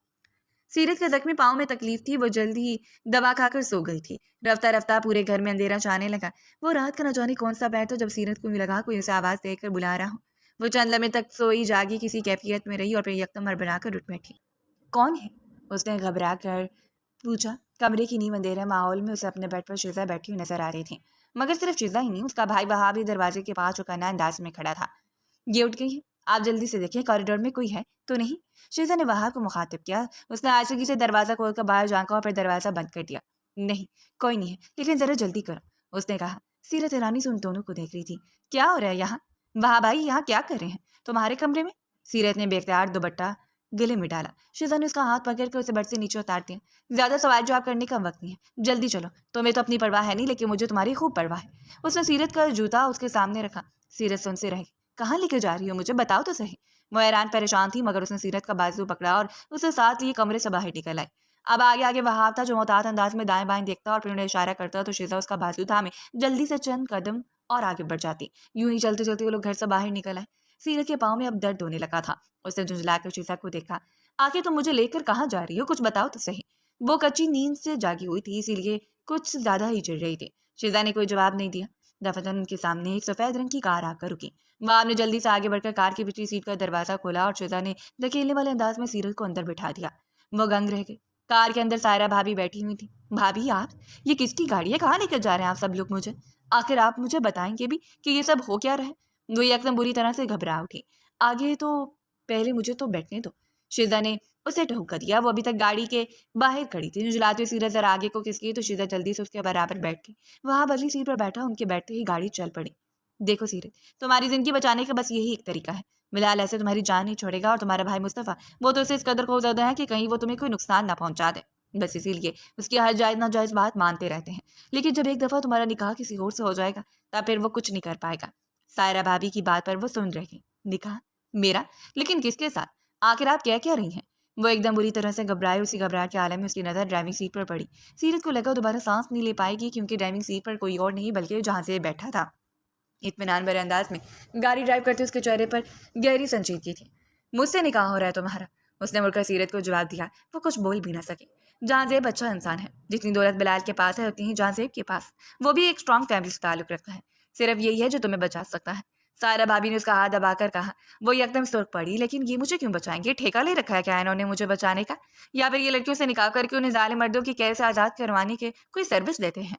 S1: سیرت کے زخمی پاؤں میں تکلیف تھی. وہ جلدی ہی دوا کھا کر سو گئی تھی. رفتہ رفتہ پورے گھر میں اندھیرا چھانے لگا. وہ رات کا نہ جانے کون سا پیر تھا جب سیرت کو بھی لگا کوئی اسے آواز دے کر بلا رہا ہو. وہ چند لمحے تک سوئی جاگی کسی کیفیت میں رہی اور پھر یکدم ہڑبڑا کر اٹھ بیٹھی. کون ہے؟ اس نے گھبرا کر پوچھا. کمرے کی نیو اندھیرے ماحول میں اسے اپنے بیڈ پر شیزا بیٹھی ہوئی نظر آ رہی تھی. مگر صرف شیزا ہی نہیں, اس کا بھائی وہاں بھی دروازے کے پاس چکنا انداز میں کھڑا تھا. یہ اٹھ گئی ہے, آپ جلدی سے دیکھیں کوریڈور میں کوئی ہے تو نہیں. شیزا نے وہاں کو مخاطب کیا. اس نے آہستگی سے دروازہ کھول کر باہر جھانکا اور پھر دروازہ بند کر دیا. نہیں کوئی نہیں ہے, لیکن ذرا جلدی کرو, اس نے کہا. سیرت حیرانی سے ان دونوں کو دیکھ رہی تھی. کیا ہو رہا ہے یہاں؟ وہاں بھائی یہاں کیا کر رہے ہیں؟ تمہارے کمرے میں؟ سیرت نے بے اختیار دوپٹہ گلے میں ڈالا۔ شیزا نے اس کا ہاتھ پکڑ کر اسے بٹ سے نیچے اتار دیا۔ زیادہ سوال جواب کرنے کا وقت نہیں ہے، جلدی چلو۔ تمہیں تو اپنی پرواہ ہے نہیں، لیکن مجھے تمہاری خوب پرواہ ہے۔ اس نے سیرت کا جوتا اس کے سامنے رکھا۔ سیرت سن سے رہ گئی۔ کہاں لے کے جا رہی ہو مجھے، بتاؤ تو صحیح۔ وہ حیران پریشان تھی، مگر اس نے سیرت کا بازو پکڑا اور اسے ساتھ لیے کمرے سے باہر نکل آئی۔ اب آگے آگے وہاب تھا جو محتاط انداز میں دائیں بائیں دیکھتا اور پھر انہیں اشارہ کرتا تو شیزا اس کا بازو تھامے جلدی سے چند قدم اور آگے بڑھ جاتی۔ یوں ہی چلتے چلتے وہ لوگ گھر سے باہر نکل آئے۔ سیرت کے پاؤں میں اب درد ہونے لگا تھا۔ اس نے جھنجھلا کر شیزا کو دیکھا۔ آخر تم مجھے لے کر کہاں جا رہی ہو، کچھ بتاؤ تو صحیح۔ وہ کچی نیند سے جاگی ہوئی تھی، اسی لیے کچھ زیادہ ہی چڑھ رہی تھی۔ شیزا نے کوئی جواب نہیں دیا۔ دفتن ان کے سامنے ایک سفید رنگ کی کار آ کر رکی۔ وہاب نے جلدی سے آگے بڑھ کر کار کی پچھلی سیٹ کا دروازہ کھولا اور شیزا نے دھکیلنے والے انداز میں سیرت کو اندر بٹھا دیا۔ وہ گنگ رہ گئی۔ کار کے اندر سائرہ بھابھی بیٹھی ہوئی تھی۔ بھابھی آپ، یہ کس کی گاڑی ہے، کہاں لے کر جا رہے ہیں آپ سب لوگ مجھے؟ آخر آپ مجھے بتائیں گے بھی کہ یہ سب ہو کیا رہا ہے؟ وہ یکدم بری طرح سے گھبرا اٹھی۔ آگے تو پہلے مجھے تو بیٹھنے دو۔ شیزا نے اسے ٹھوکا دیا۔ وہ ابھی تک گاڑی کے باہر کھڑی تھی۔ جھلاتے ہوئے سیرت ذرا آگے کو کھسکی تو شیزا جلدی سے اس کے برابر بیٹھ گئی۔ وہاں اگلی سیٹ پر بیٹھا، ان کے بیٹھتے ہی گاڑی چل پڑی۔ دیکھو سیرت، تمہاری زندگی بچانے کا بس یہی ایک طریقہ ہے۔ بلال ایسے تمہاری جان نہیں چھوڑے گا، اور تمہارا بھائی مصطفیٰ، وہ تو اسے اس قدر خوفزدہ ہے کہ کہیں وہ تمہیں کوئی نقصان نہ پہنچا دے۔ بس اسی لیے اس کی ہر جائز ناجائز بات مانتے رہتے ہیں، لیکن جب ایک دفعہ تمہارا نکاح کسی اور سے ہو جائے گا تب پھر وہ کچھ نہیں کر پائے گا۔ سائرہ بھابھی کی بات پر وہ سن رہی۔ نکاح میرا؟ لیکن کس کے ساتھ؟ آخر آپ کیا کہہ رہی ہیں؟ وہ ایک دم بری طرح سے گھبرائے۔ اسی گھبراہٹ کے عالم میں اس کی نظر ڈرائیونگ سیٹ پر پڑی۔ سیرت کو لگا دوبارہ سانس نہیں لے پائے گی، کیونکہ ڈرائیونگ سیٹ پر کوئی اور نہیں بلکہ جہاں سے بیٹھا تھا۔ اطمینان بھرے انداز میں گاڑی ڈرائیو کرتے اس کے چہرے پر گہری سنجیدگی تھی۔ مجھ سے نکاح ہو رہا ہے تمہارا؟ اس نے مڑ کر سیرت کو جواب دیا۔ وہ کچھ بول بھی نہ سکی۔ جہاں زیب اچھا انسان ہے، جتنی دولت بلال کے پاس ہے اتنی ہی جہاں زیب کے پاس۔ وہ بھی ایک اسٹرانگ فیملی سے تعلق رکھتا ہے، صرف یہی ہے جو تمہیں بچا سکتا ہے۔ سائرہ بھابھی نے اس کا ہاتھ دبا کر کہا۔ وہ یکدم سرخ پڑی۔ لیکن یہ مجھے کیوں بچائیں گے؟ ٹھیکہ لے رکھا ہے کیا انہوں نے مجھے بچانے کا، یا پھر یہ لڑکیوں سے نکاح کر کے انہیں ظالم مردوں کی قید سے آزاد کروانے کے کوئی سروس دیتے ہیں؟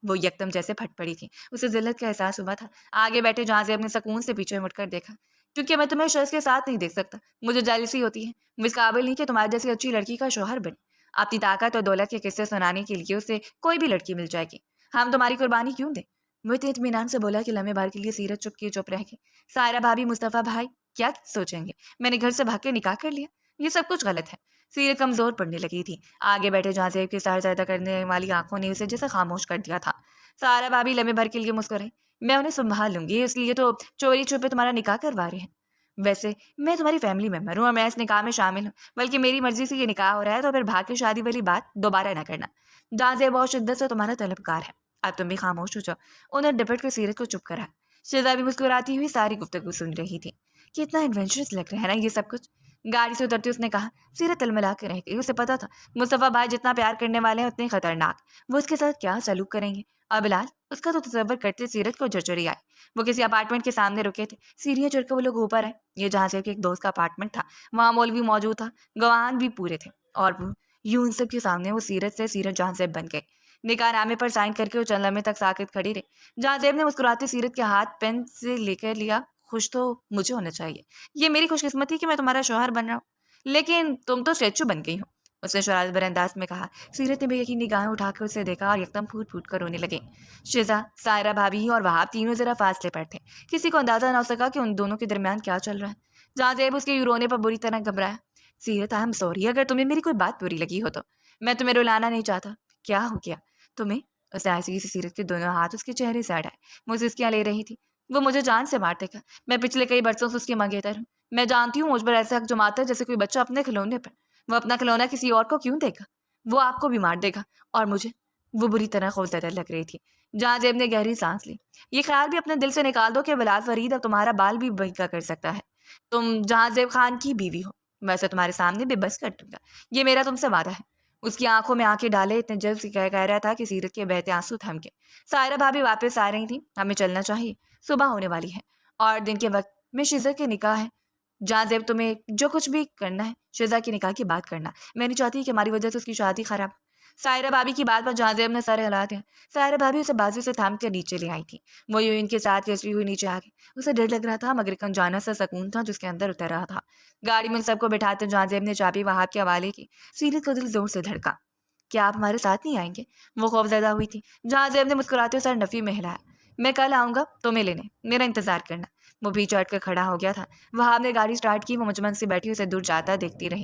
S1: وہ یکدم جیسے پھٹ پڑی تھی۔ اسے ذلت کا احساس ہوا تھا۔ آگے بیٹھے جہاں سے اپنے سکون سے پیچھے مڑ کر دیکھا۔ کیونکہ میں تمہیں شخص کے ساتھ نہیں دیکھ سکتا، مجھے جیلسی ہوتی ہے۔ وہ اس قابل نہیں کہ تمہاری جیسی اچھی لڑکی کا شوہر بنے۔ اپنی طاقت اور دولت کے قصے سنانے کے لیے اسے کوئی بھی لڑکی مل جائے گی، ہم تمہاری قربانی کیوں دیں؟ وہ اتنے اطمینان سے بولا کہ لمحے بھر کے لیے سیرت چپ رہ گئی۔ سائرہ بھابھی، مصطفیٰ بھائی کیا سوچیں گے؟ میں نے گھر سے بھاگ کے نکاح کر لیا، یہ سب کچھ غلط ہے۔ سیرت کمزور پڑنے لگی تھی۔ آگے بیٹھے جہاں زیب کی سر زیادہ کرنے والی آنکھوں نے اسے جیسے خاموش کر دیا تھا۔ سائرہ بھابھی لمحے بھر کے لیے مسکرائی۔ میں انہیں سنبھال لوں گی، اس لیے تو چوری چھپے تمہارا نکاح کروا رہے ہیں۔ ویسے میں تمہاری فیملی ممبر ہوں اور میں اس نکاح میں شامل ہوں، بلکہ میری مرضی سے یہ نکاح ہو رہا ہے، تو پھر بھاگ کے شادی والی بات دوبارہ نہ کرنا۔ جہاں زیب بہت شدت سے تمہارا طلبگار ہے، اب تم بھی خاموش ہو جاؤ۔ انہیں ڈپٹ کر سیرت کو چپ کرا۔ شیزا بھی مسکراتی ہوئی ساری گفتگو سن رہی تھی۔ کتنا ایڈونچرس لگ رہا ہے نا یہ سب کچھ۔ گاڑی سے اترتے اس نے کہا۔ سیرت تلملا کے رہ گئی۔ اسے پتا تھا مصطفیٰ بھائی جتنا پیار کرنے والے ہیں اتنے خطرناک، وہ اس کے ساتھ کیا سلوک کریں گے۔ اور بلال، اس کا تو تصور کرتے سیرت کو جھرجھری آئی۔ وہ کسی اپارٹمنٹ کے سامنے رکے تھے۔ سیڑھیاں چڑھ کر وہ لوگ اوپر آئے۔ یہ جہاں سے ایک دوست کا اپارٹمنٹ تھا، وہاں مولوی موجود تھا، گواہان بھی پورے تھے، اور یوں ان سب کے سامنے وہ سیرت جہاں زیب بن گئے۔ نکاح نامے پر سائن کر کے وہ چند لمحے تک ساکت کھڑی رہی۔ جہاں زیب نے مسکراتے سیرت کے ہاتھ پین سے لے کر لیا۔ خوش تو مجھے ہونا چاہیے، یہ میری خوش قسمتی کہ میں تمہارا شوہر بن رہا ہوں، لیکن تم تو اسٹیچو بن گئی ہو، اس نے شرارت بھرے انداز میں کہا۔ سیرت نے بے یقین نگاہیں اٹھا کر اسے دیکھا اور یکدم پھوٹ پھوٹ کر رونے لگے۔ شیزا، سائرہ بھابھی اور وہاب تینوں ذرا فاصلے پر تھے۔ کسی کو اندازہ نہ ہو سکا کہ ان دونوں کے درمیان کیا چل رہا ہے۔ جہاں زیب اس کے رونے پر بری طرح گھبرایا۔ سیرت، آئی ایم سوری اگر تمہیں میری کوئی بات بری لگی ہو تو، میں تمہیں رلانا نہیں چاہتا۔ کیا ہو گیا تمہیں؟ اس نے ایسی سے سیرت کے دونوں ہاتھ اس کے چہرے سے اڑائے۔ مجھے اس کیا لے رہی تھی؟ وہ مجھے جان سے مار دے گا، میں پچھلے کئی برسوں سے اس کی منگیتر ہوں۔ میں جانتی ہوں مجھ پر ایسا حق جماتا ہے جیسے کوئی بچہ اپنے کھلونے پر۔ وہ اپنا کھلونا کسی اور کو کیوں دے گا؟ وہ آپ کو بھی مار دے گا اور مجھے۔ وہ بری طرح خوفزدہ لگ رہی تھی۔ جہاں زیب نے گہری سانس لی۔ یہ خیال بھی اپنے دل سے نکال دو کہ بلال فرید اب تمہارا بال بھی بھیگا کر سکتا ہے۔ تم جہاں زیب خان کی بیوی ہو، ویسے تمہارے سامنے بے بس کر دوں گا، یہ میرا تم سے وعدہ ہے۔ اس کی آنکھوں میں آنکھیں ڈالے اتنے جلد سے کہہ رہا تھا کہ سیرت کے بہتے آنسو تھم گئے۔ سائرہ بھابھی واپس آ رہی تھی۔ ہمیں چلنا چاہیے، صبح ہونے والی ہے اور دن کے وقت میں شیزا کے نکاح ہے۔ جہاں زیب تمہیں جو کچھ بھی کرنا ہے شیزا کے نکاح کی بات کرنا، میں نہیں چاہتی کہ ہماری وجہ سے اس کی شادی خراب۔ سائرہ بھابھی کی بات پر جہاں زیب نے سر ہلا دیا۔ سائرہ بھابھی اسے بازو سے تھام کر نیچے لے آئی تھی۔ وہ یوں ان کے ساتھ گھستی ہوئی نیچے آ گئی۔ اسے ڈر لگ رہا تھا مگر ایک انجانا سا سکون تھا جس کے اندر اتر رہا تھا۔ گاڑی میں ان سب کو بٹھاتے جہاں زیب نے چابی وہاب کے حوالے کی۔ سیرت کا دل زور سے دھڑکا۔ کیا آپ ہمارے ساتھ نہیں آئیں گے؟ وہ خوفزدہ ہوئی تھی۔ جہاں زیب نے مسکراتے سر نفی میں ہلایا۔ میں کل آؤں گا تمہیں لینے، میرا انتظار کرنا۔ وہ پیچھے ہٹ کر کھڑا ہو گیا تھا۔ وہاب نے گاڑی سٹارٹ کی، وہ مجمن سے بیٹھی اسے دور جاتا دیکھتی رہی۔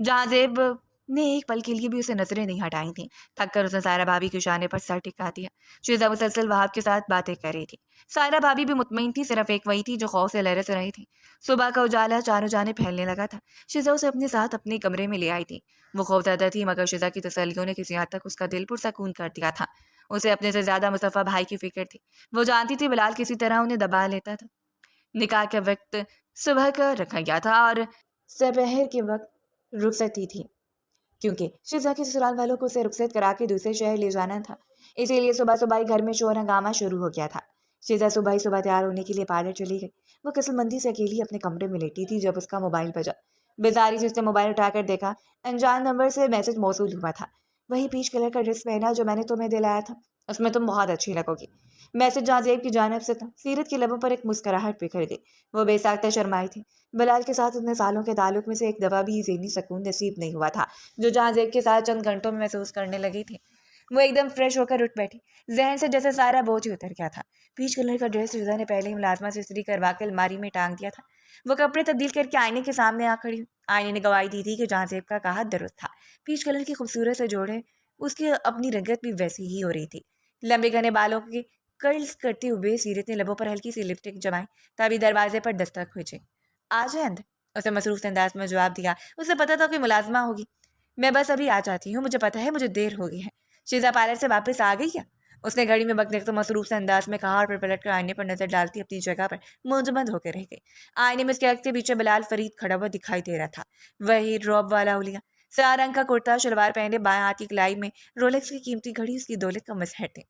S1: جہاں زیب نے ایک پل کے لیے بھی اسے نظریں نہیں ہٹائی تھیں۔ تھک کر اس نے سائرہ بھابی کے شانے پر سر ٹکا دیا۔ شیزا مسلسل وہاب کے ساتھ باتیں کر رہی تھی۔ سائرہ بھابی بھی مطمئن تھی، صرف ایک وہی تھی جو خوف سے لرز رہی تھی۔ صبح کا اجالا چاروں جانب پھیلنے لگا تھا۔ شیزا اسے اپنے ساتھ اپنے کمرے میں لے آئی تھی۔ وہ خوفزدہ تھی، مگر شیزا کی تسلیوں نے کسی حد تک اس کا دل پرسکون کر دیا تھا۔ اسے اپنے سے زیادہ مصطفیٰ بھائی کی فکر تھی۔ وہ جانتی تھی بلال کسی طرح انہیں دبا لیتا تھا۔ نکاح کا وقت صبح کا رکھا گیا تھا اور سپہر کے وقت رخصتی تھی، کیونکہ شیزا کے سسرال والوں کو اسے رخصت کرا کے دوسرے شہر لے جانا تھا۔ اسی لیے صبح صبح ہی گھر میں شور ہنگامہ شروع ہو گیا تھا۔ شیزا صبح ہی صبح تیار ہونے کے لیے پارلر چلی گئی۔ وہ کسل مندی سے اکیلی اپنے کمرے میں لیٹی تھی جب اس کا موبائل بجا۔ بیزاری سے اس نے موبائل اٹھا کر دیکھا، انجان نمبر سے میسج موصول ہوا تھا۔ وہی پیچ کلر کا ڈریس پہنا جو میں نے تمہیں دلایا تھا، اس میں تم بہت اچھی لگو گی۔ میسج جہاں زیب کی جانب سے تھا۔ سیرت کے لبوں پر ایک مسکراہٹ بکھر گئی۔ وہ بے ساختہ شرمائی تھی۔ بلال کے ساتھ اتنے سالوں کے تعلق میں سے ایک دفعہ بھی ذہنی سکون نصیب نہیں ہوا تھا جو جہاں زیب کے ساتھ چند گھنٹوں میں محسوس کرنے لگی تھی۔ وہ ایک دم فریش ہو کر اٹھ بیٹھی، ذہن سے جیسے سارا بوجھ ہی اتر گیا تھا۔ پیچ کلر کا ڈریس شیزا نے پہلے ہی ملازمہ سے استری کروا کے الماری میں ٹانگ دیا تھا۔ وہ کپڑے تبدیل کر کے آئینے کے سامنے آ کھڑی ہوئی۔ آئینے نے گواہی دی تھی کہ جہاں زیب کا کہا درست تھا۔ پیچ کلر کی خوبصورت سے جوڑے اس کی اپنی رنگت بھی ویسی ہی ہو رہی تھی۔ لمبے گھنے بالوں کے کرلز کرتے ہوئے سیرت نے لبوں پر ہلکی سی لپسٹک جمائی، تبھی دروازے پر دستک ہوئی۔ آ جائے اندر، اسے مصروف انداز میں جواب دیا۔ اسے پتا تھا کہ ملازمہ ہوگی۔ میں بس ابھی آ جاتی ہوں، مجھے پتا ہے مجھے دیر ہو گئی ہے۔ شیزا پارلر سے واپس آ گئی کیا؟ اس نے گھڑی میں وقت دیکھتے مصروف سے انداز میں کہا اور پھر پلٹ کر آئینے پر نظر ڈالتی اپنی جگہ پر منجمد ہو کے رہ گئی۔ آئینے میں اس کے اگتے پیچھے بلال فرید کھڑا ہوا دکھائی دے رہا تھا۔ وہی ڈراپ والا ہولیا، سیاہ رنگ کا کرتا شلوار پہنے، بائیں ہاتھ کی کلائی میں رولیکس کی قیمتی گھڑی اس کی دولت کا مظہر تھی۔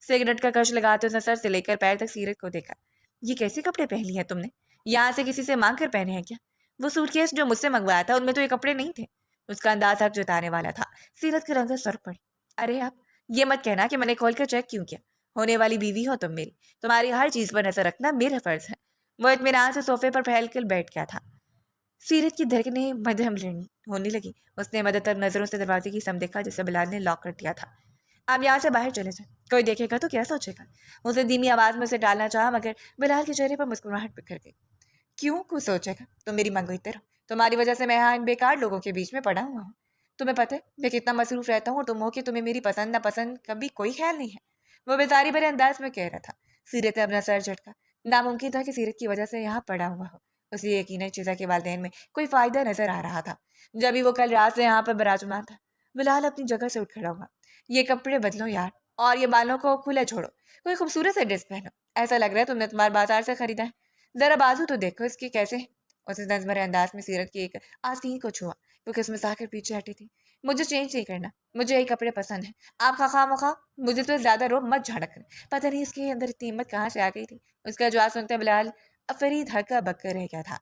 S1: سگریٹ کا کش لگاتے اس نے سر سے لے کر پیر تک سیرت کو دیکھا۔ یہ کیسے کپڑے پہن لیے ہیں تم نے؟ یہاں سے کسی سے مانگ کر پہنے ہیں کیا؟ وہ سوٹ کیس جو مجھ سے منگوایا تھا ان میں تو یہ کپڑے نہیں تھے۔ اس کا انداز حق جتانے والا تھا۔ سیرت کے رنگ سر پڑی۔ ارے آپ یہ مت کہنا کہ میں نے کھول کر چیک کیوں کیا۔ ہونے والی بیوی ہو تم میری، تمہاری ہر چیز پر نظر رکھنا میرا فرض ہے۔ وہ اطمینان سے صوفے پر پھیل کر بیٹھ گیا تھا۔ سیرت کی دھڑکنیں مدھم ہونے لگی۔ اس نے مدد تک نظروں سے دروازے کی سمت دیکھا جسے بلال نے لاک کر دیا تھا۔ اب یہاں سے باہر چلے جائیں، کوئی دیکھے گا تو کیا سوچے گا؟ اسے دھیمی آواز میں اسے ڈالنا چاہا مگر بلال کے چہرے پر مسکراہٹ بکھر گئی۔ کیوں کچھ سوچے گا؟ تم میری منگوئی رہو، تمہاری وجہ سے میں یہاں ان بیکار لوگوں کے بیچ میں پڑا ہوا ہوں۔ تمہیں پتہ ہے میں کتنا مصروف رہتا ہوں اور تم ہو کہ تمہیں میری پسند نہ پسند کبھی کوئی خیال نہیں ہے، وہ بیزاری بھرے انداز میں کہہ رہا تھا۔ سیرت نے اپنا سر جھٹکا۔ ناممکن تھا کہ سیرت کی وجہ سے یہاں پڑا ہوا ہو۔ اسے یقیناً شیزا کے والدین میں کوئی فائدہ نظر آ رہا تھا، جبھی وہ کل رات سے یہاں پر براجمان تھا۔ بلال اپنی جگہ سے اٹھ کھڑا ہوا۔ یہ کپڑے بدلو یار، اور یہ بالوں کو کھلے چھوڑو، کوئی خوبصورت سے ڈریس پہنو۔ ایسا لگ رہا ہے تم نے تمہارے بازار سے خریدا ہے۔ ذرا بازو تو دیکھو اس کے کیسے ہیں۔ اس نے نظمر انداز میں سیرت کی ایک آستین کو چھوا، کیونکہ اس میں سا کر پیچھے ہٹی تھی۔ مجھے چینج نہیں کرنا، مجھے یہی کپڑے پسند ہیں۔ آپ خواہ مخواہ مجھے تو زیادہ روب مت جھڑک۔ پتہ نہیں اس کے اندر اتنی ہمت کہاں سے آ گئی تھی۔ اس کا جواب سنتے بلال فرید ہکا بکا رہ گیا تھا۔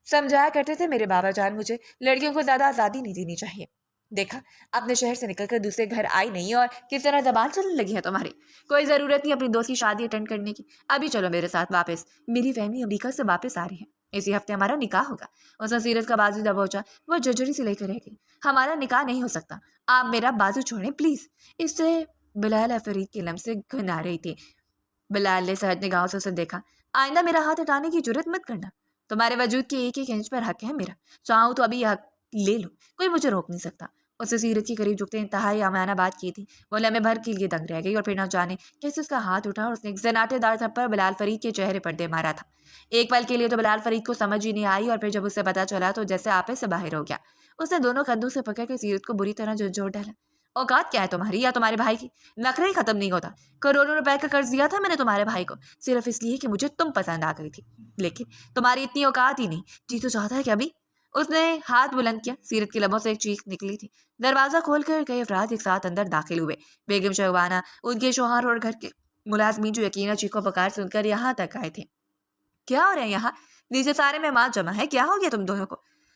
S1: سمجھایا کرتے تھے میرے بابا جان مجھے لڑکیوں کو زیادہ آزادی نہیں دینی چاہیے۔ دیکھا اپنے شہر سے نکل کر دوسرے گھر آئی نہیں اور کس طرح زبان چلنے لگی ہے تمہاری۔ کوئی ضرورت نہیں اپنی دوست کی شادی اٹینڈ کرنے کی۔ ابھی چلو میرے ساتھ واپس، میری فیملی امریکہ سے واپس آ رہی ہے، اسی ہفتے ہمارا نکاح ہوگا۔ اس نے سیرت کا بازو دبوچا۔ وہ ججری سے لے کر رہ گئی۔ ہمارا نکاح نہیں ہو سکتا، آپ میرا بازو چھوڑیں پلیز۔ اس سے بلال فرید کے لمس سے گھن آ رہی تھی۔ بلال نے سہج نگاہوں سے اسے دیکھا۔ آئندہ میرا ہاتھ ہٹانے کی جرت مت کرنا، تمہارے وجود کے ایک ایک انچ پر حق ہے میرا، چاہوں تو ابھی حق لے لو، کوئی مجھے روک نہیں سکتا۔ اس سے سیرت کی قریب جھکتے انتہائی عامیانہ بات کی تھی۔ وہ لمحے بھر کے لیے دنگ رہ گئی اور پھر نہ جانے کیسے اس کا ہاتھ اٹھا اور اس نے ایک زناٹے دار تھپڑ بلال فرید کے چہرے پر دے مارا تھا۔ ایک پل کے لیے تو بلال فرید کو سمجھ ہی نہیں آئی اور پھر جب اسے پتا چلا تو جیسے آپے سے باہر ہو گیا۔ اس نے دونوں کندھوں سے پکڑ کر سیرت کو بری طرح جھنجھوڑ ڈالا۔ اوقات کیا ہے تمہاری یا تمہارے بھائی کی؟ نخرے ہی ختم نہیں ہوتا۔ کروڑوں روپے کا قرض دیا تھا میں نے تمہارے بھائی کو، صرف اس لیے کہ مجھے تم پسند آ گئی تھی، لیکن تمہاری اتنی اوقات ہی نہیں۔ جی تو چاہتا ہے کہ ابھی؟ اس نے ہاتھ بلند کیا۔ سیرت کے لبوں سے ایک چیخ نکلی تھی۔ دروازہ کھول کر کئی افراد ایک ساتھ اندر داخل ہوئے۔ بیگم شہبانہ، ان کے شوہر اور گھر کے ملازمین جو یقیناً چیخو پکار سن کر یہاں تک آئے تھے۔ کیا ہو رہا ہے یہاں؟ نیچے سارے مہمان جمع ہے، کیا ہو گیا تم دونوں کو؟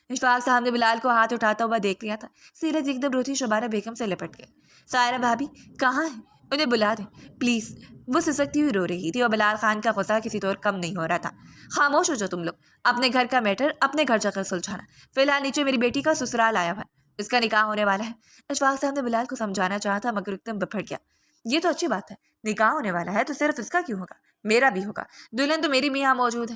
S1: اشفاق صاحب نے بلال کو ہاتھ اٹھاتا ہوا دیکھ لیا تھا۔ سیرت ایک دم روتی شبانہ بیگم سے لپٹ گئی۔ سائرہ بھابی کہاں ہیں؟ انہیں بلا دیں پلیز۔ وہ سسکتی ہوئی رو رہی تھی اور بلال خان کا غصہ کسی طور کم نہیں ہو رہا تھا۔ خاموش ہو جو تم لوگ، اپنے گھر کا میٹر اپنے گھر جا کر سلجھانا۔ فی الحال نیچے میری بیٹی کا سسرال آیا ہوا ہے، اس کا نکاح ہونے والا ہے۔ اشفاق صاحب نے بلال کو سمجھانا چاہا تھا مگر ایک دم بپھٹ گیا۔ یہ تو اچھی بات ہے، نکاح ہونے والا ہے تو صرف اس کا کیوں ہوگا، میرا بھی ہوگا، دلہن تو میری میاں موجود ہے۔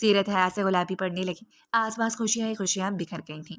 S1: سیرت حیا سے غلابی پڑنے لگی، آس پاس خوشیاں ہی خوشیاں بکھر گئی تھیں۔